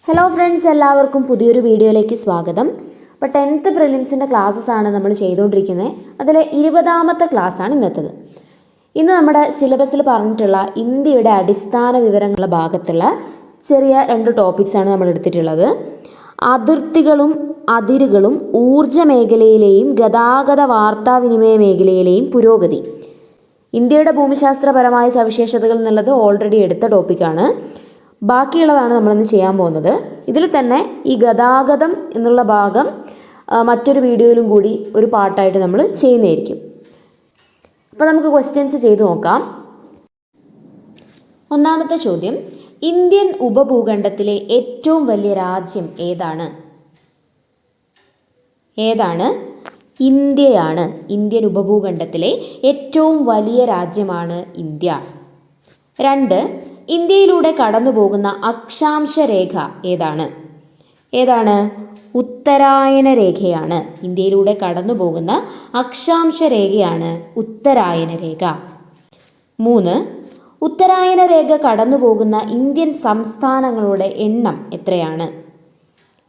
Hello friends, എല്ലാവർക്കും പുതിയൊരു വീഡിയോയിലേക്ക് സ്വാഗതം. അപ്പോൾ 10th പ്രിലിംസിൻ്റെ ക്ലാസ്സസ് ആണ് നമ്മൾ ചെയ്തുകൊണ്ടിരിക്കുന്നത്. അതിൽ 20ാമത്തെ ക്ലാസ്സാണ് ഇന്നത്തേത്. ഇന്ന് നമ്മുടെ സിലബസിൽ പറഞ്ഞിട്ടുള്ള ഇന്ത്യയുടെ അടിസ്ഥാന വിവരങ്ങളുടെ ഭാഗത്തുള്ള ചെറിയ 2 ടോപ്പിക്സാണ് നമ്മൾ എടുത്തിട്ടുള്ളത്. അതിർത്തികളും അതിരുകളും ഊർജ്ജ മേഖലയിലെയും ഗതാഗത വാർത്താവിനിമയ മേഖലയിലെയും പുരോഗതി. ഇന്ത്യയുടെ ഭൂമിശാസ്ത്രപരമായ സവിശേഷതകൾ എന്നുള്ളത് ഓൾറെഡി എടുത്ത ടോപ്പിക്കാണ്. ബാക്കിയുള്ളതാണ് നമ്മളിന്ന് ചെയ്യാൻ പോകുന്നത്. ഇതിൽ തന്നെ ഈ ഗതാഗതം എന്നുള്ള ഭാഗം മറ്റൊരു വീഡിയോയിലും കൂടി ഒരു പാർട്ടായിട്ട് നമ്മൾ ചെയ്യുന്നതായിരിക്കും. അപ്പോൾ നമുക്ക് ക്വസ്റ്റ്യൻസ് ചെയ്തു നോക്കാം. ഒന്നാമത്തെ ചോദ്യം, ഇന്ത്യൻ ഉപഭൂഖണ്ഡത്തിലെ ഏറ്റവും വലിയ രാജ്യം ഏതാണ്? ഇന്ത്യയാണ്. ഇന്ത്യൻ ഉപഭൂഖണ്ഡത്തിലെ ഏറ്റവും വലിയ രാജ്യമാണ് ഇന്ത്യ. 2, ഇന്ത്യയിലൂടെ കടന്നു പോകുന്ന അക്ഷാംശ രേഖ ഏതാണ്? ഉത്തരായന രേഖയാണ്. ഇന്ത്യയിലൂടെ കടന്നു പോകുന്ന അക്ഷാംശ രേഖയാണ് ഉത്തരായന രേഖ. 3, ഉത്തരായന രേഖ കടന്നു പോകുന്ന ഇന്ത്യൻ സംസ്ഥാനങ്ങളുടെ എണ്ണം എത്രയാണ്?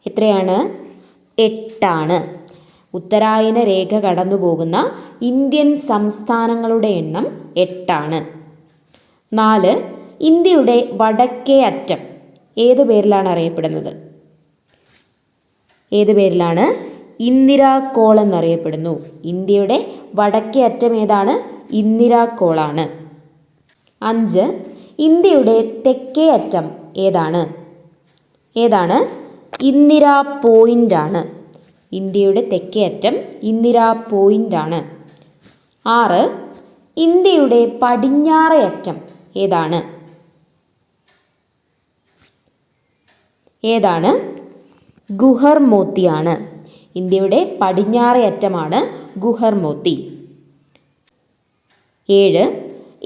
8. ഉത്തരായന രേഖ കടന്നു പോകുന്ന ഇന്ത്യൻ സംസ്ഥാനങ്ങളുടെ എണ്ണം 8. 4, ഇന്ത്യയുടെ വടക്കേ അറ്റം ഏത് പേരിലാണ് അറിയപ്പെടുന്നത്? ഇന്ദിരാകോൾ എന്നറിയപ്പെടുന്നു. ഇന്ത്യയുടെ വടക്കേ അറ്റം ഏതാണ്? ഇന്ദിരാകോളാണ്. 5, ഇന്ത്യയുടെ തെക്കേ അറ്റം ഏതാണ്? ഇന്ദിരാ പോയിന്റ് ആണ്. ഇന്ത്യയുടെ തെക്കേ അറ്റം ഇന്ദിരാ പോയിന്റ് ആണ്. 6, ഇന്ത്യയുടെ പടിഞ്ഞാറേ അറ്റം ഏതാണ്? ഗുഹർമോത്തിയാണ്. ഇന്ത്യയുടെ പടിഞ്ഞാറേ അറ്റമാണ് ഗുഹർമോത്തി. 7,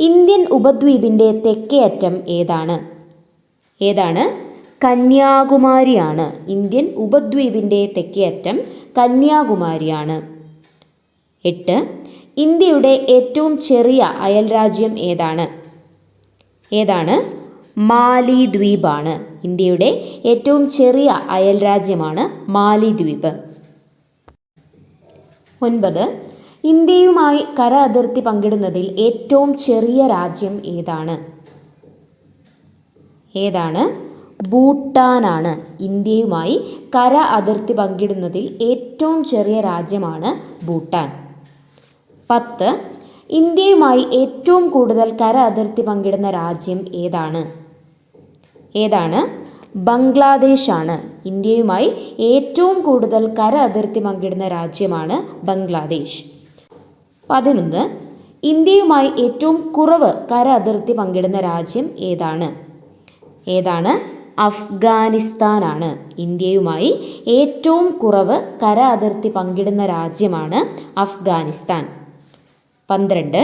ഇന്ത്യൻ ഉപദ്വീപിൻ്റെ തെക്കേ അറ്റം ഏതാണ്? കന്യാകുമാരിയാണ്. ഇന്ത്യൻ ഉപദ്വീപിൻ്റെ തെക്കേ അറ്റം കന്യാകുമാരിയാണ്. 8, ഇന്ത്യയുടെ ഏറ്റവും ചെറിയ അയൽരാജ്യം ഏതാണ്? മാലിദ്വീപാണ്. ഇന്ത്യയുടെ ഏറ്റവും ചെറിയ അയൽരാജ്യമാണ് മാലിദ്വീപ്. 9, ഇന്ത്യയുമായി കര അതിർത്തി പങ്കിടുന്നതിൽ ഏറ്റവും ചെറിയ രാജ്യം ഏതാണ്? ഭൂട്ടാനാണ്. ഇന്ത്യയുമായി കര അതിർത്തി പങ്കിടുന്നതിൽ ഏറ്റവും ചെറിയ രാജ്യമാണ് ഭൂട്ടാൻ. 10, ഇന്ത്യയുമായി ഏറ്റവും കൂടുതൽ കര അതിർത്തി പങ്കിടുന്ന രാജ്യം ഏതാണ്? ബംഗ്ലാദേശാണ്. ഇന്ത്യയുമായി ഏറ്റവും കൂടുതൽ കര അതിർത്തി പങ്കിടുന്ന രാജ്യമാണ് ബംഗ്ലാദേശ്. 11, ഇന്ത്യയുമായി ഏറ്റവും കുറവ് കര അതിർത്തി പങ്കിടുന്ന രാജ്യം ഏതാണ്? അഫ്ഗാനിസ്ഥാനാണ്. ഇന്ത്യയുമായി ഏറ്റവും കുറവ് കര അതിർത്തി പങ്കിടുന്ന രാജ്യമാണ് അഫ്ഗാനിസ്ഥാൻ. 12,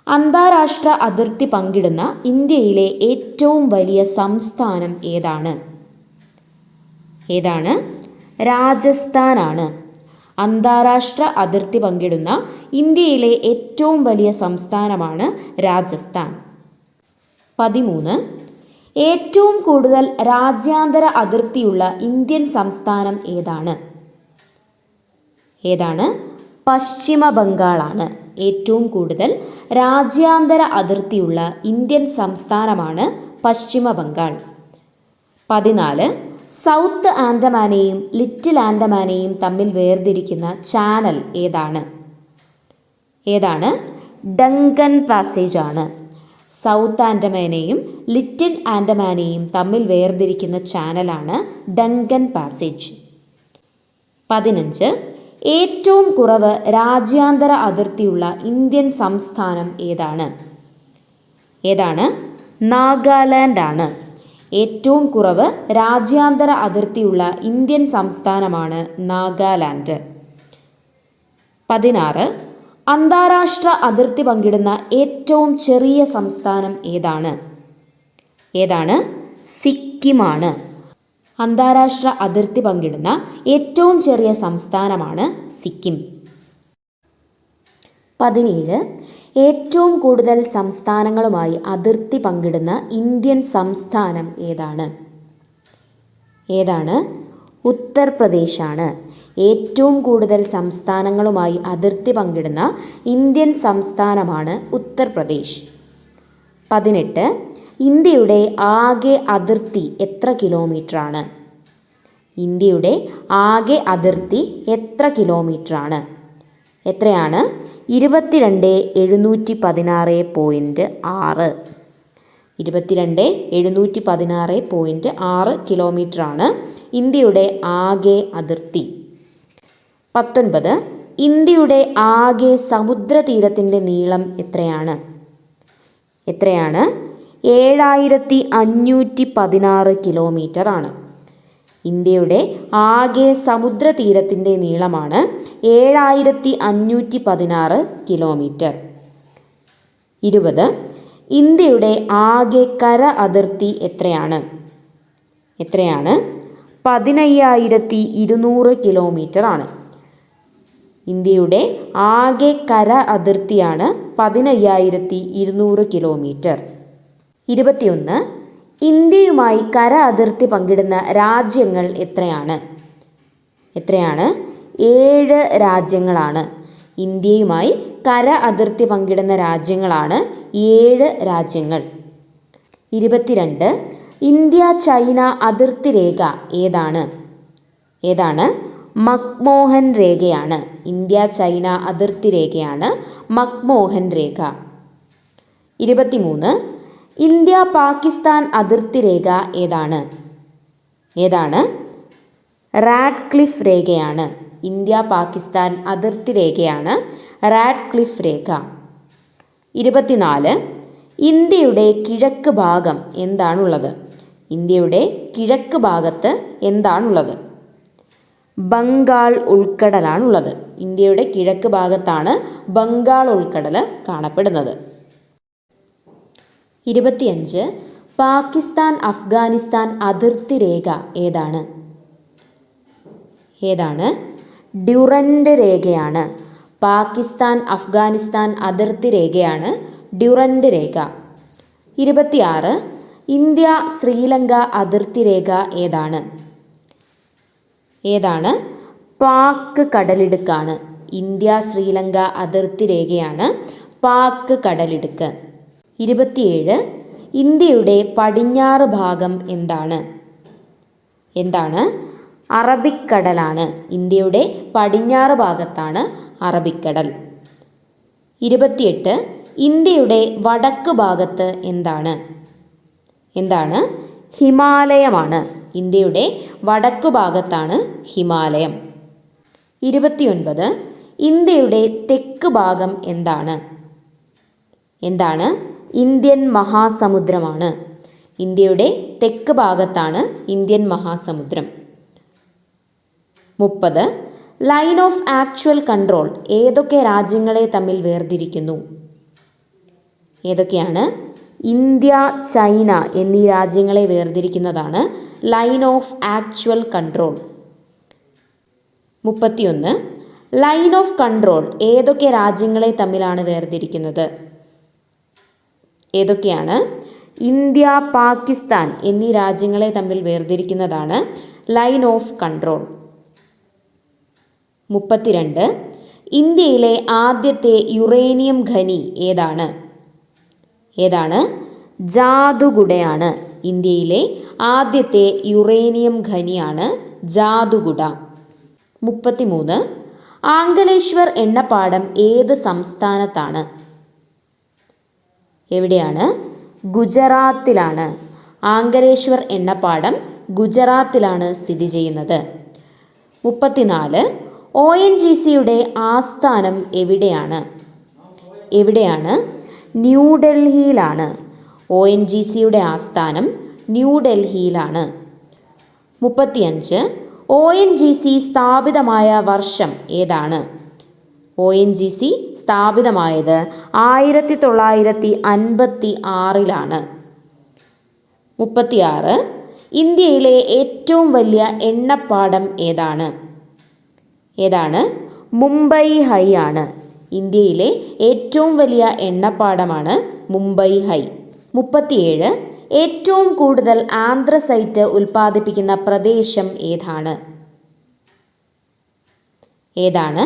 അന്താരാഷ്ട്ര അതിർത്തി പങ്കിടുന്ന ഇന്ത്യയിലെ ഏറ്റവും വലിയ സംസ്ഥാനം ഏതാണ്? രാജസ്ഥാനാണ്. അന്താരാഷ്ട്ര അതിർത്തി പങ്കിടുന്ന ഇന്ത്യയിലെ ഏറ്റവും വലിയ സംസ്ഥാനമാണ് രാജസ്ഥാൻ. 13, ഏറ്റവും കൂടുതൽ രാജ്യാന്തര അതിർത്തിയുള്ള ഇന്ത്യൻ സംസ്ഥാനം ഏതാണ്? പശ്ചിമ ബംഗാളാണ്. ഏറ്റവും കൂടുതൽ രാജ്യാന്തര അതിർത്തിയുള്ള ഇന്ത്യൻ സംസ്ഥാനമാണ് പശ്ചിമ ബംഗാൾ. 14, സൗത്ത് ആൻഡമാനെയും ലിറ്റിൽ ആൻഡമാനെയും തമ്മിൽ വേർതിരിക്കുന്ന ചാനൽ ഏതാണ്? ഡങ്കൻ പാസേജ് ആണ്. സൗത്ത് ആൻഡമാനെയും ലിറ്റിൽ ആൻഡമാനെയും തമ്മിൽ വേർതിരിക്കുന്ന ചാനലാണ് ഡങ്കൻ പാസേജ്. 15, ഏറ്റവും കുറവ് രാജ്യാന്തര അതിർത്തിയുള്ള ഇന്ത്യൻ സംസ്ഥാനം ഏതാണ്? നാഗാലാൻഡ് ആണ്. ഏറ്റവും കുറവ് രാജ്യാന്തര അതിർത്തിയുള്ള ഇന്ത്യൻ സംസ്ഥാനമാണ് നാഗാലാൻഡ്. 16, അന്താരാഷ്ട്ര അതിർത്തി പങ്കിടുന്ന ഏറ്റവും ചെറിയ സംസ്ഥാനം ഏതാണ്? സിക്കിമാണ്. അന്താരാഷ്ട്ര അതിർത്തി പങ്കിടുന്ന ഏറ്റവും ചെറിയ സംസ്ഥാനമാണ് സിക്കിം. 17, ഏറ്റവും കൂടുതൽ സംസ്ഥാനങ്ങളുമായി അതിർത്തി പങ്കിടുന്ന ഇന്ത്യൻ സംസ്ഥാനം ഏതാണ്? ഉത്തർപ്രദേശാണ്. ഏറ്റവും കൂടുതൽ സംസ്ഥാനങ്ങളുമായി അതിർത്തി പങ്കിടുന്ന ഇന്ത്യൻ സംസ്ഥാനമാണ് ഉത്തർപ്രദേശ്. 18. ഇന്ത്യയുടെ ആകെ അതിർത്തി എത്ര കിലോമീറ്ററാണ്? ഇന്ത്യയുടെ ആകെ അതിർത്തി എത്ര കിലോമീറ്ററാണ്? എത്രയാണ്? 22,716.6. 22,716.6 കിലോമീറ്ററാണ് ഇന്ത്യയുടെ ആകെ അതിർത്തി. 19. ഇന്ത്യയുടെ ആകെ സമുദ്രതീരത്തിൻ്റെ നീളം എത്രയാണ്? എത്രയാണ്? 7,516 കിലോമീറ്റർ ആണ്. ഇന്ത്യയുടെ ആകെ സമുദ്രതീരത്തിൻ്റെ നീളമാണ് 7,516 കിലോമീറ്റർ. 20. ഇന്ത്യയുടെ ആകെ കര അതിർത്തി എത്രയാണ്? എത്രയാണ്? 15,200 കിലോമീറ്റർ ആണ്. ഇന്ത്യയുടെ ആകെ കര അതിർത്തിയാണ് 15,200 കിലോമീറ്റർ. 21. ഇന്ത്യയുമായി കര അതിർത്തി പങ്കിടുന്ന രാജ്യങ്ങൾ എത്രയാണ്? എത്രയാണ്? 7 രാജ്യങ്ങളാണ്. ഇന്ത്യയുമായി കര അതിർത്തി പങ്കിടുന്ന രാജ്യങ്ങളാണ് 7 രാജ്യങ്ങൾ. 22. ഇന്ത്യ ചൈന അതിർത്തി രേഖ ഏതാണ്? ഏതാണ്? മക്മോഹൻ രേഖയാണ്. ഇന്ത്യ ചൈന അതിർത്തി രേഖയാണ് മക്മോഹൻ രേഖ. 23. ഇന്ത്യ പാകിസ്ഥാൻ അതിർത്തി രേഖ ഏതാണ്? ഏതാണ്? റാഡ്ക്ലിഫ് രേഖയാണ്. ഇന്ത്യ പാകിസ്ഥാൻ അതിർത്തി രേഖയാണ് റാഡ്ക്ലിഫ് രേഖ. 24. ഇന്ത്യയുടെ കിഴക്ക് ഭാഗം എന്താണുള്ളത്? ഇന്ത്യയുടെ കിഴക്ക് ഭാഗത്ത് എന്താണുള്ളത്? ബംഗാൾ ഉൾക്കടലാണുള്ളത്. ഇന്ത്യയുടെ കിഴക്ക് ഭാഗത്താണ് ബംഗാൾ ഉൾക്കടൽ കാണപ്പെടുന്നത്. 25. പാകിസ്ഥാൻ അഫ്ഗാനിസ്ഥാൻ അതിർത്തി രേഖ ഏതാണ്? ഏതാണ്? ഡ്യൂറൻഡ് രേഖയാണ്. പാകിസ്ഥാൻ അഫ്ഗാനിസ്ഥാൻ അതിർത്തി രേഖയാണ് ഡ്യൂറൻഡ് രേഖ. 26. ഇന്ത്യ ശ്രീലങ്ക അതിർത്തി രേഖ ഏതാണ്? ഏതാണ്? പാക് കടലിടുക്കാണ്. ഇന്ത്യ ശ്രീലങ്ക അതിർത്തി രേഖയാണ് പാക് കടലിടുക്ക്. 27. ഇന്ത്യയുടെ പടിഞ്ഞാറ് ഭാഗം എന്താണ്? എന്താണ്? അറബിക്കടലാണ്. ഇന്ത്യയുടെ പടിഞ്ഞാറ് ഭാഗത്താണ് അറബിക്കടൽ. 28. ഇന്ത്യയുടെ വടക്ക് ഭാഗത്ത് എന്താണ്? എന്താണ്? ഹിമാലയമാണ്. ഇന്ത്യയുടെ വടക്കു ഭാഗത്താണ് ഹിമാലയം. 29. ഇന്ത്യയുടെ തെക്ക് ഭാഗം എന്താണ്? എന്താണ്? ഇന്ത്യൻ മഹാസമുദ്രമാണ്. ഇന്ത്യയുടെ തെക്ക് ഭാഗത്താണ് ഇന്ത്യൻ മഹാസമുദ്രം. 30. ലൈൻ ഓഫ് ആക്ച്വൽ കൺട്രോൾ ഏതൊക്കെ രാജ്യങ്ങളെ തമ്മിൽ വേർതിരിക്കുന്നു? ഏതൊക്കെയാണ്? ഇന്ത്യ, ചൈന എന്നീ രാജ്യങ്ങളെ വേർതിരിക്കുന്നതാണ് line of actual control. 31. Line of control ഏതൊക്കെ രാജ്യങ്ങളെ തമ്മിലാണ് വേർതിരിക്കുന്നത്? ഏതൊക്കെയാണ്? ഇന്ത്യ, പാകിസ്ഥാൻ എന്നീ രാജ്യങ്ങളെ തമ്മിൽ വേർതിരിക്കുന്നതാണ് ലൈൻ ഓഫ് കൺട്രോൾ. 32. ഇന്ത്യയിലെ ആദ്യത്തെ യുറേനിയം ഖനി ഏതാണ്? ഏതാണ്? ജാദുഗുഡയാണ്. ഇന്ത്യയിലെ ആദ്യത്തെ യുറേനിയം ഖനിയാണ് ജാദുഗുഡ. 33. ആംഗലേശ്വർ എണ്ണപ്പാടം ഏത് സംസ്ഥാനത്താണ്? എവിടെയാണ്? ഗുജറാത്തിലാണ്. ആംഗലേശ്വർ എണ്ണപ്പാടം ഗുജറാത്തിലാണ് സ്ഥിതി ചെയ്യുന്നത്. 34. ONGCയുടെ ആസ്ഥാനം എവിടെയാണ്? എവിടെയാണ്? ന്യൂഡൽഹിയിലാണ്. ONGCയുടെ ആസ്ഥാനം ന്യൂഡൽഹിയിലാണ്. 35. ONGC സ്ഥാപിതമായ വർഷം ഏതാണ്? ONGC സ്ഥാപിതമായത് 1956 36. ഇന്ത്യയിലെ ഏറ്റവും വലിയ എണ്ണപ്പാടം ഏതാണ്? ഏതാണ്? മുംബൈ ഹൈ ആണ്. ഇന്ത്യയിലെ ഏറ്റവും വലിയ എണ്ണപ്പാടമാണ് മുംബൈ ഹൈ. 37. ഏറ്റവും കൂടുതൽ ആന്ത്രസൈറ്റ് ഉൽപ്പാദിപ്പിക്കുന്ന പ്രദേശം ഏതാണ്?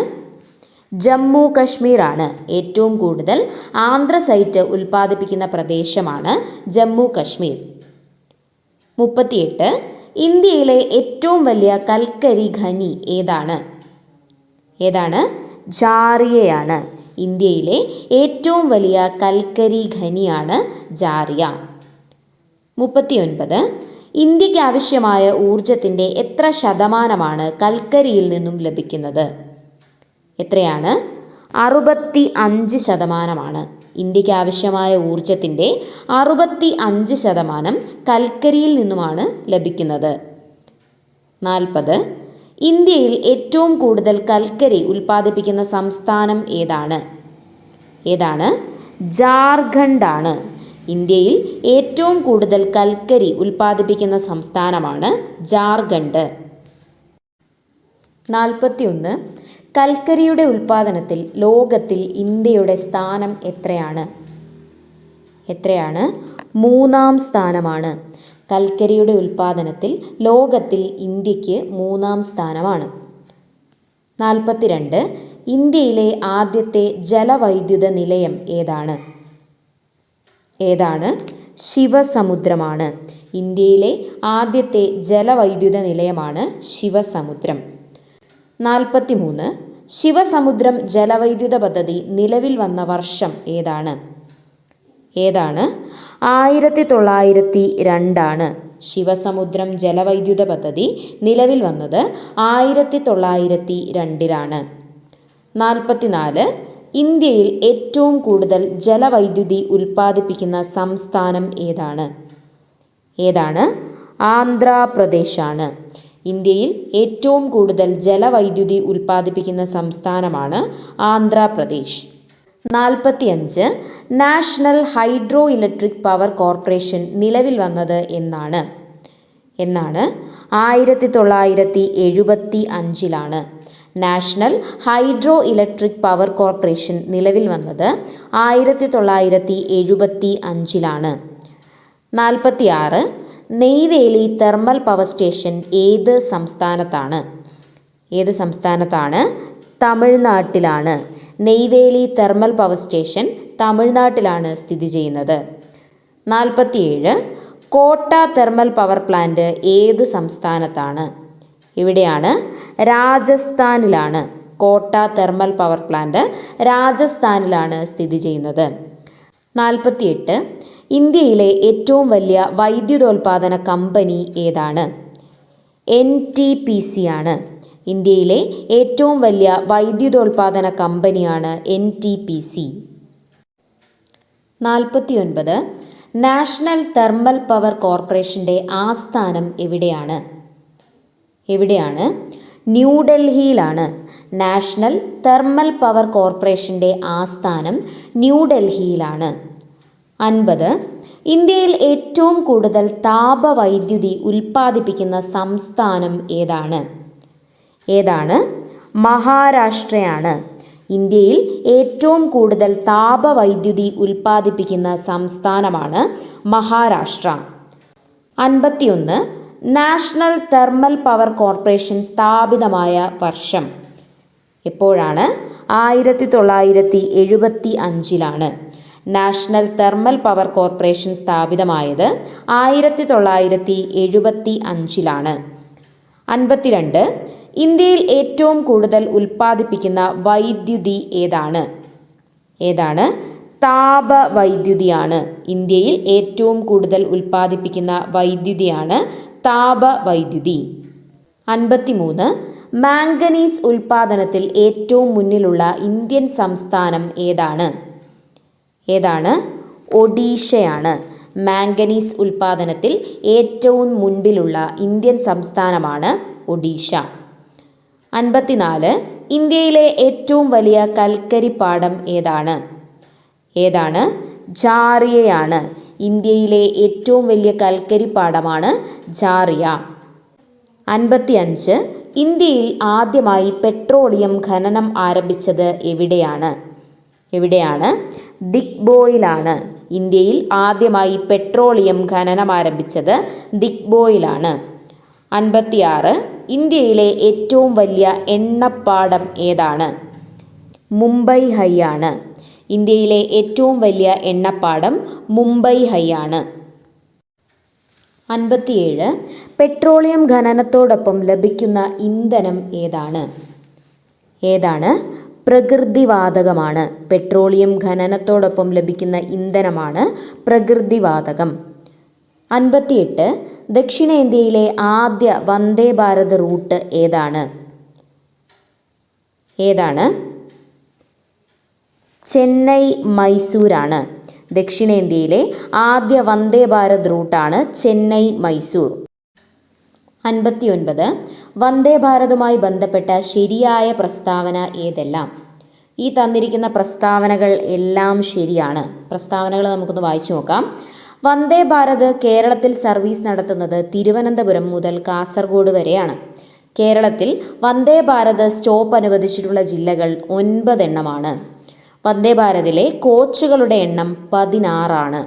ജമ്മു കശ്മീർ ആണ്. ഏറ്റവും കൂടുതൽ ആന്ത്രസൈറ്റ് ഉൽപ്പാദിപ്പിക്കുന്ന പ്രദേശമാണ് ജമ്മു കശ്മീർ. 38. ഇന്ത്യയിലെ ഏറ്റവും വലിയ കൽക്കരി ഖനി ഏതാണ്? ജാറിയയാണ്. ഇന്ത്യയിലെ ഏറ്റവും വലിയ കൽക്കരി ഖനിയാണ് ജാറിയ. 39. ഇന്ത്യക്ക് ആവശ്യമായ ഊർജത്തിൻ്റെ എത്ര ശതമാനമാണ് കൽക്കരിയിൽ നിന്നും ലഭിക്കുന്നത്? എത്രയാണ്? 65%. ഇന്ത്യക്ക് ആവശ്യമായ ഊർജത്തിൻ്റെ 65% കൽക്കരിയിൽ നിന്നുമാണ് ലഭിക്കുന്നത്. 40. ഇന്ത്യയിൽ ഏറ്റവും കൂടുതൽ കൽക്കരി ഉൽപ്പാദിപ്പിക്കുന്ന സംസ്ഥാനം ഏതാണ്? ജാർഖണ്ഡ് ആണ്. ഇന്ത്യയിൽ ഏറ്റവും കൂടുതൽ കൽക്കരി ഉൽപ്പാദിപ്പിക്കുന്ന സംസ്ഥാനമാണ് ജാർഖണ്ഡ്. 41. കൽക്കരിയുടെ ഉൽപ്പാദനത്തിൽ ലോകത്തിൽ ഇന്ത്യയുടെ സ്ഥാനം എത്രയാണ്? 3-ാം സ്ഥാനമാണ്. കൽക്കരിയുടെ ഉൽപ്പാദനത്തിൽ ലോകത്തിൽ ഇന്ത്യക്ക് 3-ാം സ്ഥാനമാണ്. 42. ഇന്ത്യയിലെ ആദ്യത്തെ ജലവൈദ്യുത നിലയം ഏതാണ്? ശിവസമുദ്രമാണ്. ഇന്ത്യയിലെ ആദ്യത്തെ ജലവൈദ്യുത നിലയമാണ് ശിവസമുദ്രം. 43. ശിവസമുദ്രം ജലവൈദ്യുത പദ്ധതി നിലവിൽ വന്ന വർഷം ഏതാണ്? 1902 ശിവസമുദ്രം ജലവൈദ്യുത പദ്ധതി നിലവിൽ വന്നത് 1902. 44. ഇന്ത്യയിൽ ഏറ്റവും കൂടുതൽ ജലവൈദ്യുതി ഉൽപ്പാദിപ്പിക്കുന്ന സംസ്ഥാനം ഏതാണ്? ആന്ധ്രാപ്രദേശാണ്. ഇന്ത്യയിൽ ഏറ്റവും കൂടുതൽ ജലവൈദ്യുതി ഉൽപ്പാദിപ്പിക്കുന്ന സംസ്ഥാനമാണ് Andhra Pradesh. 45. National hydro electric power corporation നിലവിൽ വന്നത് എന്നാണ്? 1975. National hydro electric power corporation നിലവിൽ വന്നത് 1975. 46. നെയ്വേലി തെർമൽ പവർ സ്റ്റേഷൻ ഏത് സംസ്ഥാനത്താണ്? തമിഴ്നാട്ടിലാണ്. നെയ്വേലി തെർമൽ പവർ സ്റ്റേഷൻ തമിഴ്നാട്ടിലാണ് സ്ഥിതി ചെയ്യുന്നത്. 47. കോട്ട തെർമൽ പവർ പ്ലാന്റ് ഏത് സംസ്ഥാനത്താണ്? ഇവിടെയാണ് രാജസ്ഥാനിലാണ്. കോട്ട തെർമൽ പവർ പ്ലാന്റ് രാജസ്ഥാനിലാണ് സ്ഥിതി ചെയ്യുന്നത്. 48. ഇന്ത്യയിലെ ഏറ്റവും വലിയ വൈദ്യുതോൽപാദന കമ്പനി ഏതാണ്? NTPC ആണ്. ഇന്ത്യയിലെ ഏറ്റവും വലിയ വൈദ്യുതോൽപാദന കമ്പനിയാണ് NTPC. 49. നാഷണൽ തെർമൽ പവർ കോർപ്പറേഷൻ്റെ ആസ്ഥാനം എവിടെയാണ്? ന്യൂഡൽഹിയിലാണ്. നാഷണൽ തെർമൽ പവർ കോർപ്പറേഷൻ്റെ ആസ്ഥാനം ന്യൂഡൽഹിയിലാണ്. 50. ഇന്ത്യയിൽ ഏറ്റവും കൂടുതൽ താപവൈദ്യുതി ഉൽപ്പാദിപ്പിക്കുന്ന സംസ്ഥാനം ഏതാണ്? മഹാരാഷ്ട്രയാണ്. ഇന്ത്യയിൽ ഏറ്റവും കൂടുതൽ താപവൈദ്യുതി ഉൽപ്പാദിപ്പിക്കുന്ന സംസ്ഥാനമാണ് Maharashtra. 51. National thermal power corporation സ്ഥാപിതമായ വർഷം എപ്പോഴാണ്? 1975. നാഷണൽ തെർമൽ പവർ കോർപ്പറേഷൻ സ്ഥാപിതമായത് 1975. 52. ഇന്ത്യയിൽ ഏറ്റവും കൂടുതൽ ഉൽപ്പാദിപ്പിക്കുന്ന വൈദ്യുതി ഏതാണ്? താപവൈദ്യുതിയാണ്. ഇന്ത്യയിൽ ഏറ്റവും കൂടുതൽ ഉൽപ്പാദിപ്പിക്കുന്ന വൈദ്യുതിയാണ് താപവൈദ്യുതി. 53. മാംഗനീസ് ഉൽപ്പാദനത്തിൽ ഏറ്റവും മുന്നിലുള്ള ഇന്ത്യൻ സംസ്ഥാനം ഏതാണ്? ഒഡീഷയാണ്. മാംഗനീസ് ഉൽപ്പാദനത്തിൽ ഏറ്റവും മുൻപിലുള്ള ഇന്ത്യൻ സംസ്ഥാനമാണ് ഒഡീഷ. 54. ഇന്ത്യയിലെ ഏറ്റവും വലിയ കൽക്കരിപ്പാടം ഏതാണ്? ജാറിയയാണ്. ഇന്ത്യയിലെ ഏറ്റവും വലിയ കൽക്കരിപ്പാടമാണ് ജാറിയ. 55. ഇന്ത്യയിൽ ആദ്യമായി പെട്രോളിയം ഖനനം ആരംഭിച്ചത് എവിടെയാണ്? ദിഗ്ബോയിലാണ്. ഇന്ത്യയിൽ ആദ്യമായി പെട്രോളിയം ഖനനം ആരംഭിച്ചത് ദിഗ്ബോയിലാണ്. 56. ഇന്ത്യയിലെ ഏറ്റവും വലിയ എണ്ണപ്പാടം ഏതാണ്? മുംബൈ ഹൈ ആണ്. ഇന്ത്യയിലെ ഏറ്റവും വലിയ എണ്ണപ്പാടം മുംബൈ ഹൈ ആണ്. 57. പെട്രോളിയം ഖനനത്തോടൊപ്പം ലഭിക്കുന്ന ഇന്ധനം ഏതാണ്? ഏതാണ്? പ്രകൃതിവാതകമാണ്. പെട്രോളിയം ഖനനത്തോടൊപ്പം ലഭിക്കുന്ന ഇന്ധനമാണ് പ്രകൃതിവാതകം. 58. ദക്ഷിണേന്ത്യയിലെ ആദ്യ വന്ദേ ഭാരത് റൂട്ട് ഏതാണ്? ഏതാണ്? ചെന്നൈ മൈസൂരാണ്. ദക്ഷിണേന്ത്യയിലെ ആദ്യ വന്ദേ ഭാരത് റൂട്ടാണ് ചെന്നൈ മൈസൂർ. 59. വന്ദേ ഭാരതുമായി ബന്ധപ്പെട്ട ശരിയായ പ്രസ്താവന ഏതെല്ലാം? ഈ തന്നിരിക്കുന്ന പ്രസ്താവനകൾ എല്ലാം ശരിയാണ്. പ്രസ്താവനകൾ നമുക്കൊന്ന് വായിച്ചു നോക്കാം. വന്ദേ ഭാരത് കേരളത്തിൽ സർവീസ് നടത്തുന്നത് തിരുവനന്തപുരം മുതൽ കാസർഗോഡ് വരെയാണ്. കേരളത്തിൽ വന്ദേ ഭാരത് സ്റ്റോപ്പ് അനുവദിച്ചിട്ടുള്ള ജില്ലകൾ 9 എണ്ണമാണ്. വന്ദേ ഭാരതിലെ കോച്ചുകളുടെ എണ്ണം 16 ആണ്.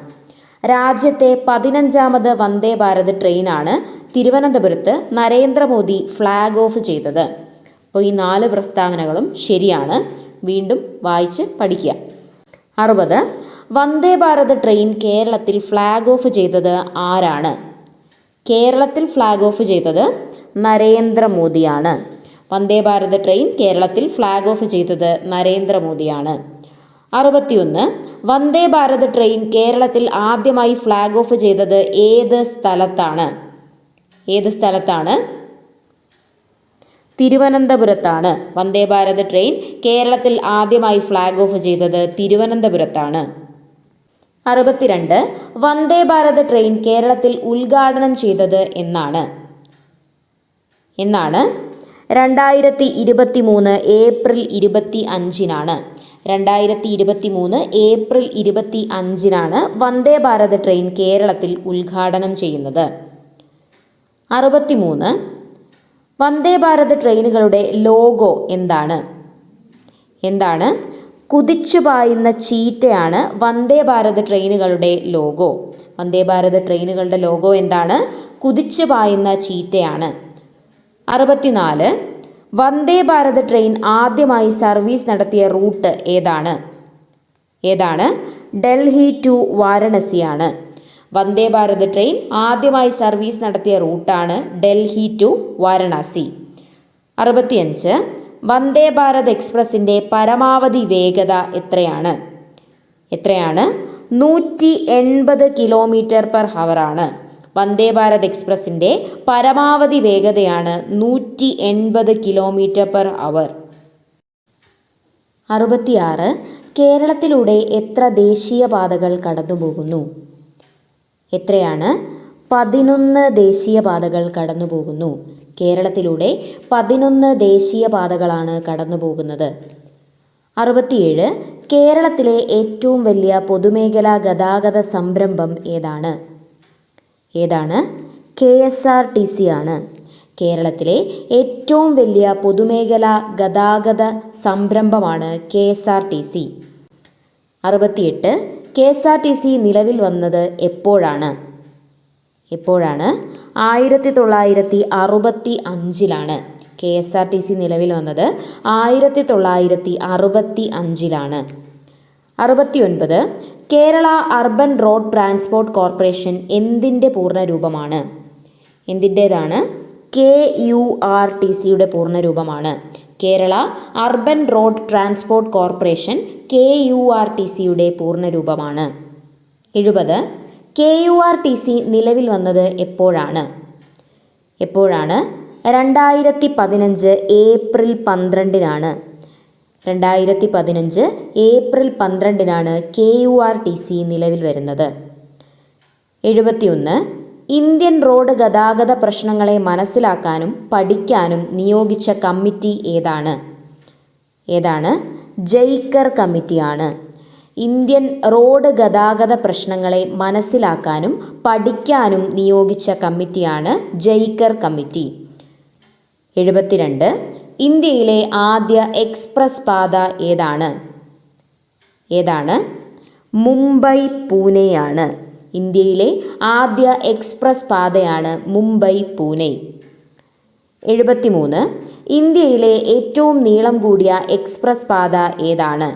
രാജ്യത്തെ 15ാമത് വന്ദേ ഭാരത് ട്രെയിനാണ് തിരുവനന്തപുരത്ത് നരേന്ദ്രമോദി ഫ്ലാഗ് ഓഫ് ചെയ്തത്. അപ്പോൾ ഈ 4 പ്രസ്താവനകളും ശരിയാണ്. വീണ്ടും വായിച്ച് പഠിക്കുക. 60. വന്ദേ ഭാരത് ട്രെയിൻ കേരളത്തിൽ ഫ്ലാഗ് ഓഫ് ചെയ്തത് ആരാണ്? കേരളത്തിൽ ഫ്ലാഗ് ഓഫ് ചെയ്തത് നരേന്ദ്രമോദിയാണ്. വന്ദേ ഭാരത് ട്രെയിൻ കേരളത്തിൽ ഫ്ലാഗ് ഓഫ് ചെയ്തത് നരേന്ദ്രമോദിയാണ്. 61. വന്ദേ ഭാരത് ട്രെയിൻ കേരളത്തിൽ ആദ്യമായി ഫ്ലാഗ് ഓഫ് ചെയ്തത് ഏത് സ്ഥലത്താണ്? ഏത് സ്ഥലത്താണ്? തിരുവനന്തപുരത്താണ്. വന്ദേ ഭാരത് ട്രെയിൻ കേരളത്തിൽ ആദ്യമായി ഫ്ലാഗ് ഓഫ് ചെയ്തത് തിരുവനന്തപുരത്താണ്. 62. വന്ദേ ഭാരത് ട്രെയിൻ കേരളത്തിൽ ഉദ്ഘാടനം ചെയ്തത് എന്നാണ്? 2023 ഏപ്രിൽ 25-നാണ്. 2023 ഏപ്രിൽ 25-നാണ് വന്ദേ ഭാരത് ട്രെയിൻ കേരളത്തിൽ ഉദ്ഘാടനം ചെയ്യുന്നത്. 63. വന്ദേ ഭാരത് ട്രെയിനുകളുടെ ലോഗോ എന്താണ്? എന്താണ്? കുതിച്ചു പായുന്ന ചീറ്റയാണ് വന്ദേ ഭാരത് ട്രെയിനുകളുടെ ലോഗോ. വന്ദേ ഭാരത് ട്രെയിനുകളുടെ ലോഗോ എന്താണ്? കുതിച്ചു പായുന്ന ചീറ്റയാണ്. 64. വന്ദേ ഭാരത് ട്രെയിൻ ആദ്യമായി സർവീസ് നടത്തിയ റൂട്ട് ഏതാണ്? ഏതാണ്? ഡൽഹി ടു വാരണസിയാണ്. വന്ദേ ഭാരത് ട്രെയിൻ ആദ്യമായി സർവീസ് നടത്തിയ റൂട്ടാണ് ഡൽഹി ടു വാരണാസി. 65. വന്ദേ ഭാരത് എക്സ്പ്രസിൻ്റെ പരമാവധി വേഗത എത്രയാണ്? 180 km/h ആണ്. വന്ദേ ഭാരത് എക്സ്പ്രസിൻ്റെ പരമാവധി വേഗതയാണ് 180 km/h. 66. കേരളത്തിലൂടെ എത്ര ദേശീയപാതകൾ കടന്നുപോകുന്നു? എത്രയാണ്? 11 ദേശീയപാതകൾ കടന്നുപോകുന്നു. കേരളത്തിലൂടെ 11 ദേശീയപാതകളാണ് കടന്നുപോകുന്നത്. 67. കേരളത്തിലെ ഏറ്റവും വലിയ പൊതുമേഖലാ ഗതാഗത സംരംഭം ഏതാണ്? ഏതാണ്? KSRTC ആണ്. കേരളത്തിലെ ഏറ്റവും വലിയ പൊതുമേഖലാ ഗതാഗത സംരംഭമാണ് KSRTC. 68. KSRTC നിലവിൽ വന്നത് എപ്പോഴാണ്? 1965-ലാണ്. KSRTC നിലവിൽ വന്നത് 1965-ലാണ്. 69. Kerala urban road transport corporation എന്തിൻ്റെ പൂർണ്ണരൂപമാണ്? എന്തിൻ്റേതാണ്? KURTCയുടെ പൂർണ്ണരൂപമാണ്. Kerala urban road transport corporation KURTCയുടെ പൂർണ്ണരൂപമാണ്. 70. KURTC നിലവിൽ വന്നത് എപ്പോഴാണ്? 2015 ഏപ്രിൽ 12-നാണ്. 2015 ഏപ്രിൽ 12-നാണ് KURTC നിലവിൽ വരുന്നത്. 71. ഇന്ത്യൻ റോഡ് ഗതാഗത പ്രശ്നങ്ങളെ മനസ്സിലാക്കാനും പഠിക്കാനും നിയോഗിച്ച കമ്മിറ്റി ഏതാണ്? ജയ്ക്കർ കമ്മിറ്റിയാണ്. ഇന്ത്യൻ റോഡ് ഗതാഗത പ്രശ്നങ്ങളെ മനസ്സിലാക്കാനും പഠിക്കാനും നിയോഗിച്ച കമ്മിറ്റിയാണ് ജയ്ക്കർ കമ്മിറ്റി. 72. ഇന്ത്യയിലെ ആദ്യ എക്സ്പ്രസ് പാത ഏതാണ്? മുംബൈ പൂനെയാണ്. ഇന്ത്യയിലെ ആദ്യ എക്സ്പ്രസ് പാതയാണ് മുംബൈ പൂനെ. 73. ഇന്ത്യയിലെ ഏറ്റവും നീളം കൂടിയ എക്സ്പ്രസ് പാത ഏതാണ്?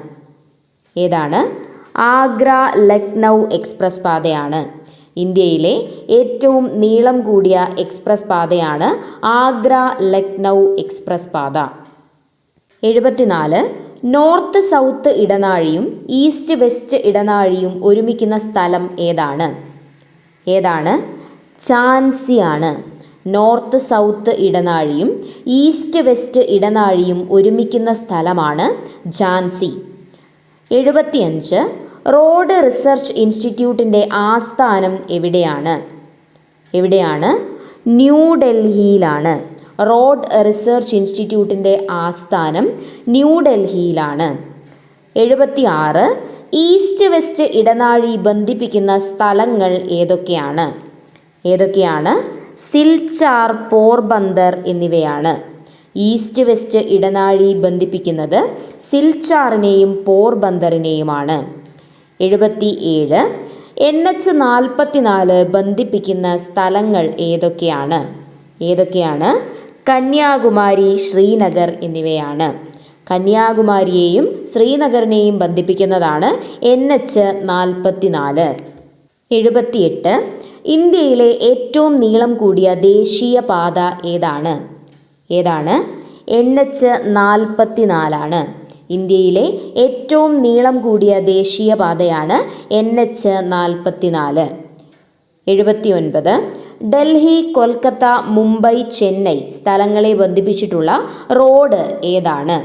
ആഗ്ര ലക്നൗ എക്സ്പ്രസ് പാതയാണ്. ഇന്ത്യയിലെ ഏറ്റവും നീളം കൂടിയ എക്സ്പ്രസ് പാതയാണ് ആഗ്ര ലക്നൗ എക്സ്പ്രസ് പാത. 74. നോർത്ത് സൗത്ത് ഇടനാഴിയും ഈസ്റ്റ് വെസ്റ്റ് ഇടനാഴിയും ഒരുമിക്കുന്ന സ്ഥലം ഏതാണ്? ഝാൻസിയാണ്. നോർത്ത് സൗത്ത് ഇടനാഴിയും ഈസ്റ്റ് വെസ്റ്റ് ഇടനാഴിയും ഒരുമിക്കുന്ന സ്ഥലമാണ് ഝാൻസി. 75. റോഡ് റിസർച്ച് ഇൻസ്റ്റിറ്റ്യൂട്ടിൻ്റെ ആസ്ഥാനം എവിടെയാണ്? ന്യൂഡൽഹിയിലാണ്. റോഡ് റിസർച്ച് ഇൻസ്റ്റിറ്റ്യൂട്ടിൻ്റെ ആസ്ഥാനം ന്യൂഡൽഹിയിലാണ്. 76. ഈസ്റ്റ് വെസ്റ്റ് ഇടനാഴി ബന്ധിപ്പിക്കുന്ന സ്ഥലങ്ങൾ ഏതൊക്കെയാണ്? സിൽച്ചാർ, പോർബന്ദർ എന്നിവയാണ്. ഈസ്റ്റ് വെസ്റ്റ് ഇടനാഴി ബന്ധിപ്പിക്കുന്നത് സിൽച്ചാറിനെയും പോർബന്ദറിനെയുമാണ്. 77. NH-44 ബന്ധിപ്പിക്കുന്ന സ്ഥലങ്ങൾ ഏതൊക്കെയാണ്? കന്യാകുമാരി, ശ്രീനഗർ എന്നിവയാണ്. കന്യാകുമാരിയെയും ശ്രീനഗറിനെയും ബന്ധിപ്പിക്കുന്നതാണ് NH-44. 78. ഇന്ത്യയിലെ ഏറ്റവും നീളം കൂടിയ ദേശീയ പാത ഏതാണ്? NH-44 ഇന്ത്യയിലെ ഏറ്റവും നീളം കൂടിയ ദേശീയ പാതയാണ് NH-44. 79. ഡൽഹി, കൊൽക്കത്ത, മുംബൈ, ചെന്നൈ സ്ഥലങ്ങളെ ബന്ധിപ്പിച്ചിട്ടുള്ള റോഡ് ഏതാണ്?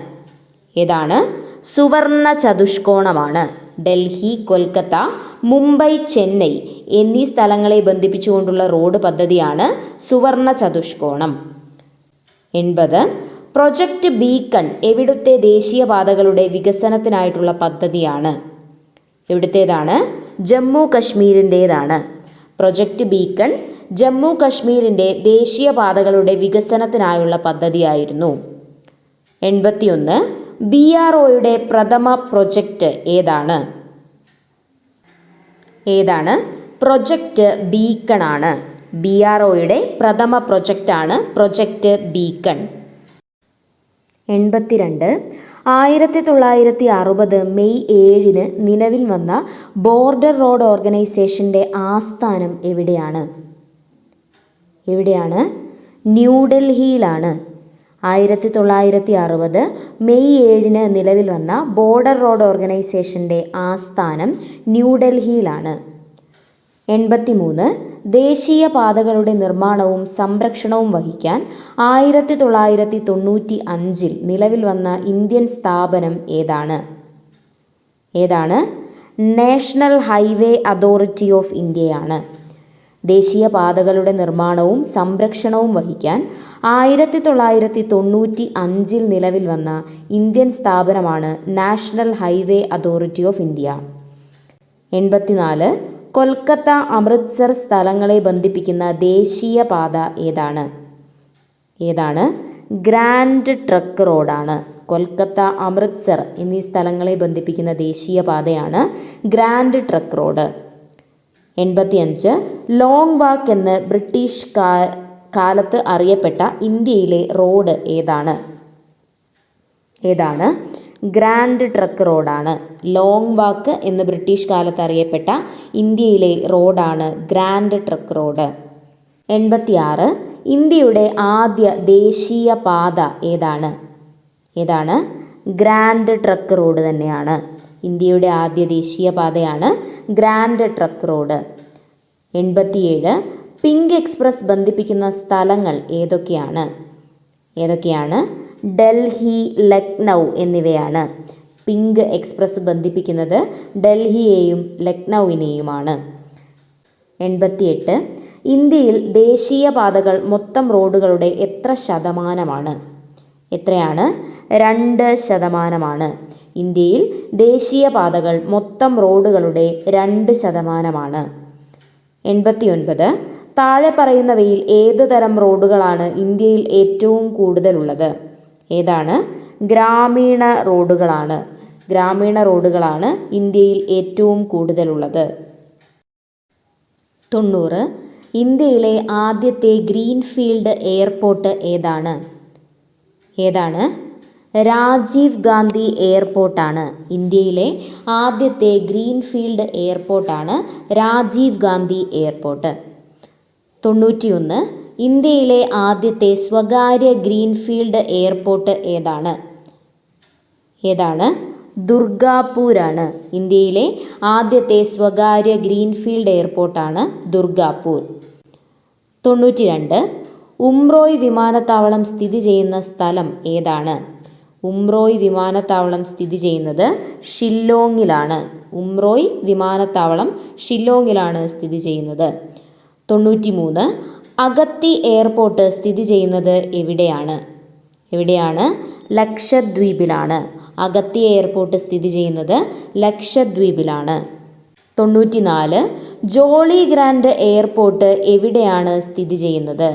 സുവർണ ചതുഷ്കോണമാണ്. ഡൽഹി, കൊൽക്കത്ത, മുംബൈ, ചെന്നൈ എന്നീ സ്ഥലങ്ങളെ ബന്ധിപ്പിച്ചുകൊണ്ടുള്ള റോഡ് പദ്ധതിയാണ് സുവർണ ചതുഷ്കോണം. 80. പ്രൊജക്റ്റ് ബീക്കൺ എവിടുത്തെ ദേശീയപാതകളുടെ വികസനത്തിനായിട്ടുള്ള പദ്ധതിയാണ്? എവിടുത്തേതാണ്? ജമ്മു കശ്മീരിൻ്റേതാണ്. പ്രൊജക്റ്റ് ബീക്കൺ ജമ്മു കശ്മീരിൻ്റെ ദേശീയപാതകളുടെ വികസനത്തിനായുള്ള പദ്ധതിയായിരുന്നു. 81. BROയുടെ പ്രഥമ പ്രൊജക്റ്റ് ഏതാണ്? പ്രൊജക്റ്റ് ബീക്കൺ ആണ്. BROയുടെ പ്രഥമ പ്രൊജക്റ്റാണ് പ്രൊജക്റ്റ് ബീക്കൺ. 82. 1960 മെയ് 7 നിലവിൽ വന്ന ബോർഡർ റോഡ് ഓർഗനൈസേഷൻ്റെ ആസ്ഥാനം എവിടെയാണ്? ന്യൂഡൽഹിയിലാണ്. 1960 മെയ് 7 നിലവിൽ വന്ന ബോർഡർ റോഡ് ഓർഗനൈസേഷൻ്റെ ആസ്ഥാനം ന്യൂഡൽഹിയിലാണ്. 83. ദേശീയ പാതകളുടെ നിർമ്മാണവും സംരക്ഷണവും വഹിക്കാൻ 1995 നിലവിൽ വന്ന ഇന്ത്യൻ സ്ഥാപനം ഏതാണ്? നാഷണൽ ഹൈവേ അതോറിറ്റി ഓഫ് ഇന്ത്യയാണ്. ദേശീയ പാതകളുടെ നിർമ്മാണവും സംരക്ഷണവും വഹിക്കാൻ 1995 നിലവിൽ വന്ന ഇന്ത്യൻ സ്ഥാപനമാണ് national highway authority of India. 84. Kolkata, Amritsar സ്ഥലങ്ങളെ ബന്ധിപ്പിക്കുന്ന ദേശീയ പാത ഏതാണ്? ഗ്രാൻഡ് ട്രക്ക് റോഡാണ്. കൊൽക്കത്ത, അമൃത്സർ എന്നീ സ്ഥലങ്ങളെ ബന്ധിപ്പിക്കുന്ന ദേശീയ പാതയാണ് ഗ്രാൻഡ് ട്രക്ക് റോഡ്. 85. ലോങ് വാക്ക് എന്ന് ബ്രിട്ടീഷ് കാലത്ത് അറിയപ്പെട്ട ഇന്ത്യയിലെ റോഡ് ഏതാണ്? ഗ്രാൻഡ് ട്രക്ക് റോഡാണ്. ലോങ് വാക്ക് എന്ന് ബ്രിട്ടീഷ് കാലത്ത് അറിയപ്പെട്ട ഇന്ത്യയിലെ റോഡാണ് ഗ്രാൻഡ് ട്രക്ക് റോഡ്. 86. ഇന്ത്യയുടെ ആദ്യ ദേശീയ പാത ഏതാണ്? ഗ്രാൻഡ് ട്രക്ക് റോഡ് തന്നെയാണ്. ഇന്ത്യയുടെ ആദ്യ ദേശീയ പാതയാണ് grand truck road. 87. Pink express ബന്ധിപ്പിക്കുന്ന സ്ഥലങ്ങൾ ഏതൊക്കെയാണ്? ഡൽഹി, ലക്നൗ എന്നിവയാണ്. പിങ്ക് എക്സ്പ്രസ് ബന്ധിപ്പിക്കുന്നത് ഡൽഹിയെയും ലക്നൗവിനെയുമാണ്. 88. ഇന്ത്യയിൽ ദേശീയപാതകൾ മൊത്തം റോഡുകളുടെ എത്ര ശതമാനമാണ്? 2%. ഇന്ത്യയിൽ ദേശീയപാതകൾ മൊത്തം റോഡുകളുടെ 2%. 89. താഴെ പറയുന്നവയിൽ ഏത് തരം റോഡുകളാണ് ഇന്ത്യയിൽ ഏറ്റവും കൂടുതലുള്ളത്? ഗ്രാമീണ റോഡുകളാണ്. ഗ്രാമീണ റോഡുകളാണ് ഇന്ത്യയിൽ ഏറ്റവും കൂടുതലുള്ളത്. 90. ഇന്ത്യയിലെ ആദ്യത്തെ ഗ്രീൻഫീൽഡ് എയർപോർട്ട് ഏതാണ്? രാജീവ് ഗാന്ധി എയർപോർട്ടാണ്. ഇന്ത്യയിലെ ആദ്യത്തെ ഗ്രീൻഫീൽഡ് എയർപോർട്ടാണ് രാജീവ് ഗാന്ധി എയർപോർട്ട്. 91. ഇന്ത്യയിലെ ആദ്യത്തെ സ്വകാര്യ ഗ്രീൻഫീൽഡ് എയർപോർട്ട് ഏതാണ്? ദുർഗാപൂരാണ്. ഇന്ത്യയിലെ ആദ്യത്തെ സ്വകാര്യ ഗ്രീൻഫീൽഡ് എയർപോർട്ടാണ് ദുർഗാപൂർ. 92. ഉംറോയ് വിമാനത്താവളം സ്ഥിതി ചെയ്യുന്ന സ്ഥലം ഏതാണ്? ഉംറോയ് വിമാനത്താവളം സ്ഥിതി ചെയ്യുന്നത് ഷില്ലോങ്ങിലാണ്. ഉംറോയ് വിമാനത്താവളം ഷില്ലോങ്ങിലാണ് സ്ഥിതി ചെയ്യുന്നത്. 93. അഗത്തി എയർപോർട്ട് സ്ഥിതി ചെയ്യുന്നത് എവിടെയാണ്? ലക്ഷദ്വീപിലാണ്. അഗത്തി എയർപോർട്ട് സ്ഥിതി ചെയ്യുന്നത് ലക്ഷദ്വീപിലാണ്. 94. ജോളി ഗ്രാൻഡ് എയർപോർട്ട് എവിടെയാണ് സ്ഥിതി ചെയ്യുന്നത്?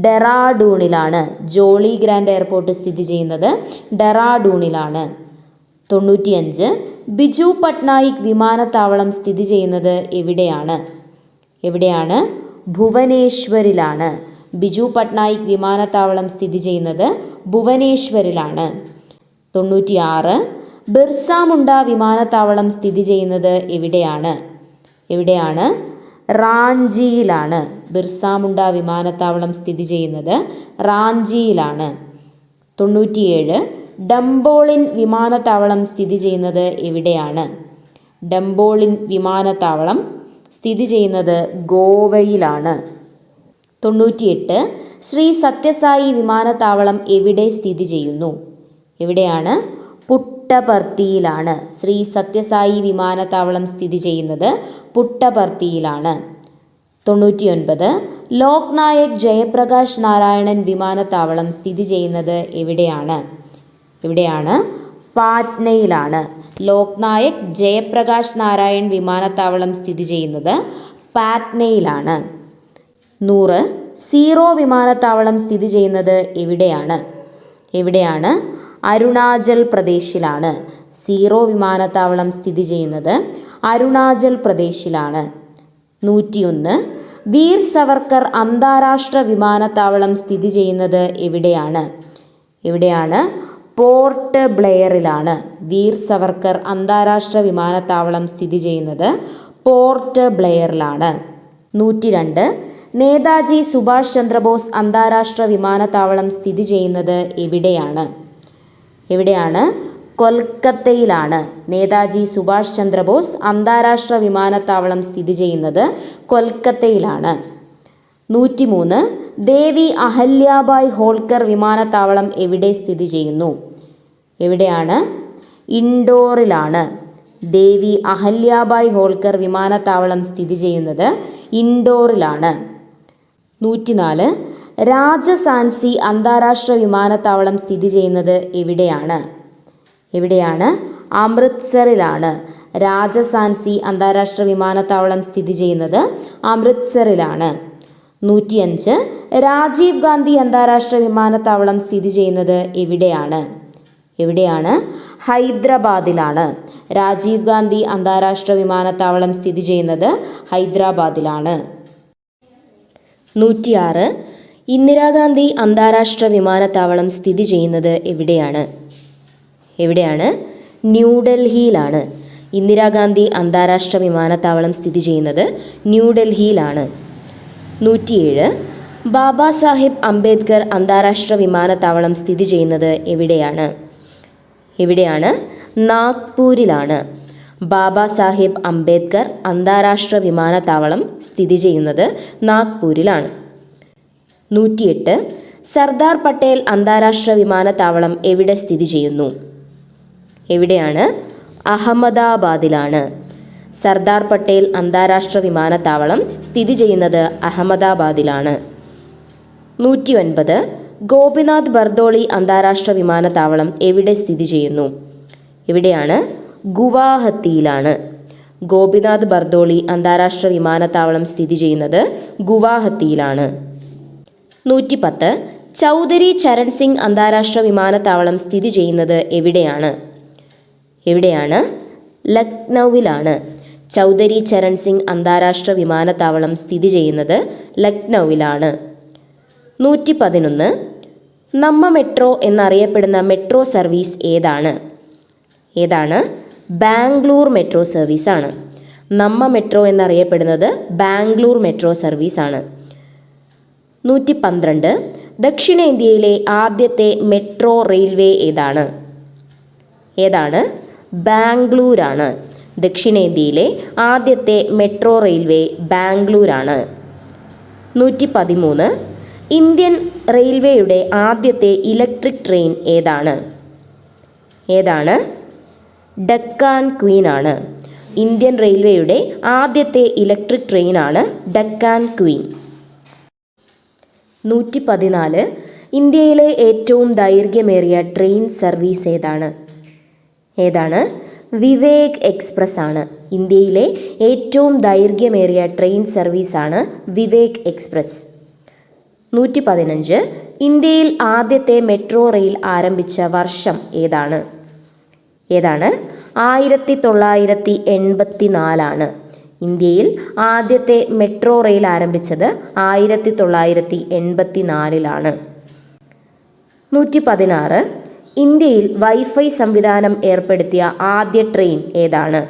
ഡെറാഡൂണിലാണ്. ജോളി ഗ്രാൻഡ് എയർപോർട്ട് സ്ഥിതി ചെയ്യുന്നത് ഡെറാഡൂണിലാണ്. 95. ബിജു പട്നായിക് വിമാനത്താവളം സ്ഥിതി ചെയ്യുന്നത് എവിടെയാണ്? ഭുവനേശ്വറിലാണ്. ബിജു പട്നായിക് വിമാനത്താവളം സ്ഥിതി ചെയ്യുന്നത് ഭുവനേശ്വറിലാണ്. 96. ബിർസ മുണ്ട വിമാനത്താവളം സ്ഥിതി ചെയ്യുന്നത് എവിടെയാണ്? റാഞ്ചിയിലാണ്. ബിർസ മുണ്ട വിമാനത്താവളം സ്ഥിതി ചെയ്യുന്നത് റാഞ്ചിയിലാണ്. 97. ഡംബോളിൻ വിമാനത്താവളം സ്ഥിതി ചെയ്യുന്നത് എവിടെയാണ്? ഡംബോളിൻ വിമാനത്താവളം സ്ഥിതി ചെയ്യുന്നത് ഗോവയിലാണ്. 98. ശ്രീ സത്യസായി വിമാനത്താവളം എവിടെ സ്ഥിതി ചെയ്യുന്നു? പുട്ടപർത്തിയിലാണ്. ശ്രീ സത്യസായി വിമാനത്താവളം സ്ഥിതി ചെയ്യുന്നത് പുട്ടപർത്തിയിലാണ്. 99. ലോക് നായക് ജയപ്രകാശ് നാരായണൻ വിമാനത്താവളം സ്ഥിതി ചെയ്യുന്നത് എവിടെയാണ്? പാറ്റ്നയിലാണ്. ലോക് നായക് ജയപ്രകാശ് നാരായൺ വിമാനത്താവളം സ്ഥിതി ചെയ്യുന്നത് പാറ്റ്നയിലാണ്. 100. സീറോ വിമാനത്താവളം സ്ഥിതി ചെയ്യുന്നത് എവിടെയാണ്? അരുണാചൽ പ്രദേശിലാണ്. സീറോ വിമാനത്താവളം സ്ഥിതി ചെയ്യുന്നത് അരുണാചൽ പ്രദേശിലാണ്. 101. വീർ സവർക്കർ അന്താരാഷ്ട്ര വിമാനത്താവളം സ്ഥിതി ചെയ്യുന്നത് എവിടെയാണ്? പോർട്ട് ബ്ലെയറിലാണ്. വീർ സവർക്കർ അന്താരാഷ്ട്ര വിമാനത്താവളം സ്ഥിതി ചെയ്യുന്നത് പോർട്ട് ബ്ലെയറിലാണ്. 102. നേതാജി സുഭാഷ് ചന്ദ്രബോസ് അന്താരാഷ്ട്ര വിമാനത്താവളം സ്ഥിതി ചെയ്യുന്നത് എവിടെയാണ്? കൊൽക്കത്തയിലാണ്. നേതാജി സുഭാഷ് ചന്ദ്രബോസ് അന്താരാഷ്ട്ര വിമാനത്താവളം സ്ഥിതി ചെയ്യുന്നത് കൊൽക്കത്തയിലാണ്. 103. ദേവി അഹല്യാബായ് ഹോൾക്കർ വിമാനത്താവളം എവിടെ സ്ഥിതി ചെയ്യുന്നു? ഇൻഡോറിലാണ്. ദേവി അഹല്യാബായ് ഹോൾക്കർ വിമാനത്താവളം സ്ഥിതി ചെയ്യുന്നത് ഇൻഡോറിലാണ്. 104. രാജസാൻസി അന്താരാഷ്ട്ര വിമാനത്താവളം സ്ഥിതി ചെയ്യുന്നത് എവിടെയാണ്? അമൃത്സറിലാണ്. രാജസാൻസി അന്താരാഷ്ട്ര വിമാനത്താവളം സ്ഥിതി ചെയ്യുന്നത് അമൃത്സറിലാണ്. 105. രാജീവ് ഗാന്ധി അന്താരാഷ്ട്ര വിമാനത്താവളം സ്ഥിതി ചെയ്യുന്നത് എവിടെയാണ്? ഹൈദരാബാദിലാണ്. രാജീവ് ഗാന്ധി അന്താരാഷ്ട്ര വിമാനത്താവളം സ്ഥിതി ചെയ്യുന്നത് ഹൈദരാബാദിലാണ്. 106. ഇന്ദിരാഗാന്ധി അന്താരാഷ്ട്ര വിമാനത്താവളം സ്ഥിതി ചെയ്യുന്നത് എവിടെയാണ്? ന്യൂഡൽഹിയിലാണ്. ഇന്ദിരാഗാന്ധി അന്താരാഷ്ട്ര വിമാനത്താവളം സ്ഥിതി ചെയ്യുന്നത് ന്യൂഡൽഹിയിലാണ്. 107. ബാബാ സാഹിബ് അംബേദ്കർ അന്താരാഷ്ട്ര വിമാനത്താവളം സ്ഥിതി ചെയ്യുന്നത് എവിടെയാണ്? നാഗ്പൂരിലാണ്. ബാബാ സാഹിബ് അംബേദ്കർ അന്താരാഷ്ട്ര വിമാനത്താവളം സ്ഥിതി ചെയ്യുന്നത് നാഗ്പൂരിലാണ്. 108. സർദാർ പട്ടേൽ അന്താരാഷ്ട്ര വിമാനത്താവളം എവിടെ സ്ഥിതി ചെയ്യുന്നു? അഹമ്മദാബാദിലാണ്. സർദാർ പട്ടേൽ അന്താരാഷ്ട്ര വിമാനത്താവളം സ്ഥിതി ചെയ്യുന്നത് അഹമ്മദാബാദിലാണ്. 109. ഗോപിനാഥ് ബർദോളി അന്താരാഷ്ട്ര വിമാനത്താവളം എവിടെ സ്ഥിതി ചെയ്യുന്നു? ഗുവാഹത്തിയിലാണ്. ഗോപിനാഥ് ബർദോളി അന്താരാഷ്ട്ര വിമാനത്താവളം സ്ഥിതി ചെയ്യുന്നത് ഗുവാഹത്തിയിലാണ്. 110. ചൗധരി ചരൺ സിംഗ് അന്താരാഷ്ട്ര വിമാനത്താവളം സ്ഥിതി ചെയ്യുന്നത് എവിടെയാണ്? ലക്നൌവിലാണ്. ചൗധരി ചരൺ സിംഗ് അന്താരാഷ്ട്ര വിമാനത്താവളം സ്ഥിതി ചെയ്യുന്നത് ലക്നൌവിലാണ്. 111. നമ്മ മെട്രോ എന്നറിയപ്പെടുന്ന മെട്രോ സർവീസ് ഏതാണ്? ബാംഗ്ലൂർ മെട്രോ സർവീസാണ്. നമ്മ മെട്രോ എന്നറിയപ്പെടുന്നത് ബാംഗ്ലൂർ മെട്രോ സർവീസാണ്. 112. ദക്ഷിണേന്ത്യയിലെ ആദ്യത്തെ മെട്രോ റെയിൽവേ ഏതാണ്? ബാംഗ്ലൂരാണ്. ദക്ഷിണേന്ത്യയിലെ ആദ്യത്തെ മെട്രോ റെയിൽവേ ബാംഗ്ലൂരാണ്. 113. ഇന്ത്യൻ റെയിൽവേയുടെ ആദ്യത്തെ ഇലക്ട്രിക് ട്രെയിൻ ഏതാണ്? ഡക്കാൻ ക്വീൻ ആണ്. ഇന്ത്യൻ റെയിൽവേയുടെ ആദ്യത്തെ ഇലക്ട്രിക് ട്രെയിനാണ് ഡക്കാൻ ക്വീൻ. 114. ഇന്ത്യയിലെ ഏറ്റവും ദൈർഘ്യമേറിയ ട്രെയിൻ സർവീസ് ഏതാണ്? വിവേക് എക്സ്പ്രസ് ആണ്. ഇന്ത്യയിലെ ഏറ്റവും ദൈർഘ്യമേറിയ ട്രെയിൻ സർവീസാണ് വിവേക് എക്സ്പ്രസ്. 115. ഇന്ത്യയിൽ ആദ്യത്തെ മെട്രോ റെയിൽ ആരംഭിച്ച വർഷം ഏതാണ്? 1984 ഇന്ത്യയിൽ ആദ്യത്തെ മെട്രോ റെയിൽ ആരംഭിച്ചത് 1984. 116. ഇന്ത്യയിൽ വൈഫൈ സംവിധാനം ഏർപ്പെടുത്തിയ ആദ്യ ട്രെയിൻ ഏതാണ്?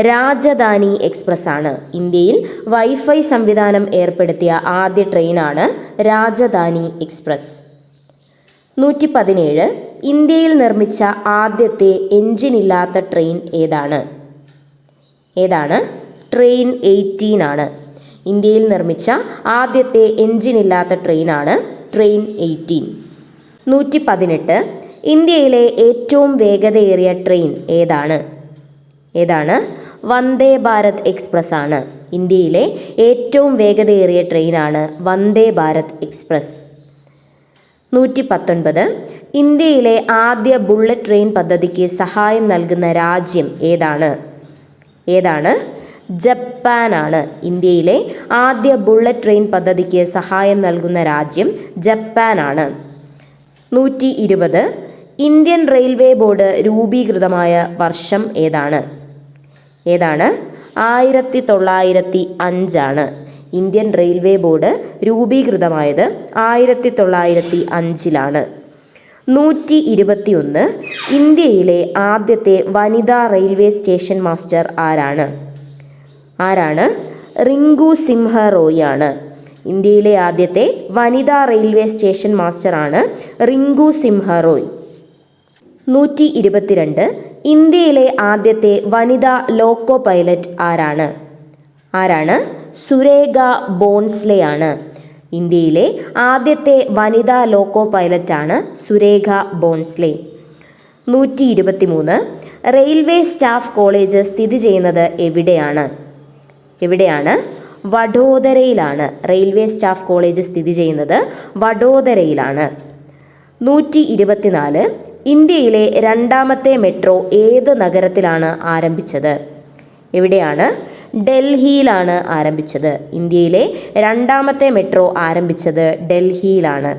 രാജധാനി എക്സ്പ്രസ് ആണ്. ഇന്ത്യയിൽ വൈഫൈ സംവിധാനം ഏർപ്പെടുത്തിയ ആദ്യ ട്രെയിനാണ് രാജധാനി എക്സ്പ്രസ്. 117. ഇന്ത്യയിൽ നിർമ്മിച്ച ആദ്യത്തെ എഞ്ചിനില്ലാത്ത ട്രെയിൻ ഏതാണ്? ട്രെയിൻ 18 ആണ്. ഇന്ത്യയിൽ നിർമ്മിച്ച ആദ്യത്തെ എഞ്ചിനില്ലാത്ത ട്രെയിനാണ് ട്രെയിൻ 18. 118. ഇന്ത്യയിലെ ഏറ്റവും വേഗതയേറിയ ട്രെയിൻ ഏതാണ്? വന്ദേ ഭാരത് എക്സ്പ്രസ് ആണ്. ഇന്ത്യയിലെ ഏറ്റവും വേഗതയേറിയ ട്രെയിനാണ് വന്ദേ ഭാരത് എക്സ്പ്രസ്. 119. ഇന്ത്യയിലെ ആദ്യ ബുള്ളറ്റ് ട്രെയിൻ പദ്ധതിക്ക് സഹായം നൽകുന്ന രാജ്യം ഏതാണ്? ജപ്പാനാണ്. ഇന്ത്യയിലെ ആദ്യ ബുള്ളറ്റ് ട്രെയിൻ പദ്ധതിക്ക് സഹായം നൽകുന്ന രാജ്യം ജപ്പാനാണ്. 120. ഇന്ത്യൻ റെയിൽവേ ബോർഡ് രൂപീകൃതമായ വർഷം ഏതാണ്? 1905 ആണ്. ഇന്ത്യൻ റെയിൽവേ ബോർഡ് രൂപീകൃതമായത് 1905 121. ഇന്ത്യയിലെ ആദ്യത്തെ വനിതാ റെയിൽവേ സ്റ്റേഷൻ മാസ്റ്റർ ആരാണ്? റിങ്കു സിംഹ റോയ് ആണ്. ഇന്ത്യയിലെ ആദ്യത്തെ വനിതാ റെയിൽവേ സ്റ്റേഷൻ മാസ്റ്ററാണ് റിങ്കു സിംഹ റോയ്. 122. ഇന്ത്യയിലെ ആദ്യത്തെ വനിതാ ലോക്കോ പൈലറ്റ് ആരാണ്? സുരേഖ ബോൺസ്ലെ ആണ്. ഇന്ത്യയിലെ ആദ്യത്തെ വനിതാ ലോക്കോ പൈലറ്റാണ് Surekha Bhonsle. 123. Railway staff college സ്ഥിതി ചെയ്യുന്നത് എവിടെയാണ്? വഡോദരയിലാണ്. റെയിൽവേ സ്റ്റാഫ് കോളേജ് സ്ഥിതി ചെയ്യുന്നത് വഡോദരയിലാണ്. 124. ഇന്ത്യയിലെ രണ്ടാമത്തെ മെട്രോ ഏത് നഗരത്തിലാണ് ആരംഭിച്ചത്? ഡൽഹിയിലാണ് ആരംഭിച്ചത്. ഇന്ത്യയിലെ രണ്ടാമത്തെ മെട്രോ ആരംഭിച്ചത് ഡൽഹിയിലാണ്.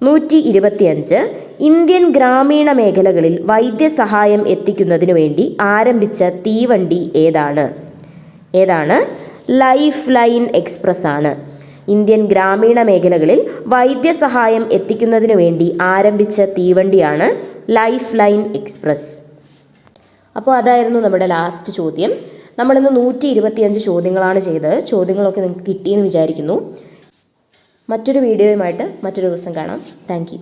125. ഇന്ത്യൻ ഗ്രാമീണ മേഖലകളിൽ വൈദ്യസഹായം എത്തിക്കുന്നതിനു വേണ്ടി ആരംഭിച്ച തീവണ്ടി ഏതാണ്? ലൈഫ് ലൈൻ എക്സ്പ്രസ് ആണ്. ഇന്ത്യൻ ഗ്രാമീണ മേഖലകളിൽ വൈദ്യസഹായം എത്തിക്കുന്നതിനു വേണ്ടി ആരംഭിച്ച തീവണ്ടിയാണ് ലൈഫ് ലൈൻ എക്സ്പ്രസ്. അപ്പോൾ അതായിരുന്നു നമ്മുടെ ലാസ്റ്റ് ചോദ്യം. നമ്മളിന്ന് 125 ചോദ്യങ്ങളാണ് ചെയ്തത്. ചോദ്യങ്ങളൊക്കെ നിങ്ങൾക്ക് കിട്ടിയെന്ന് വിചാരിക്കുന്നു. മറ്റൊരു വീഡിയോയുമായിട്ട് മറ്റൊരു ദിവസം കാണാം. Thank you.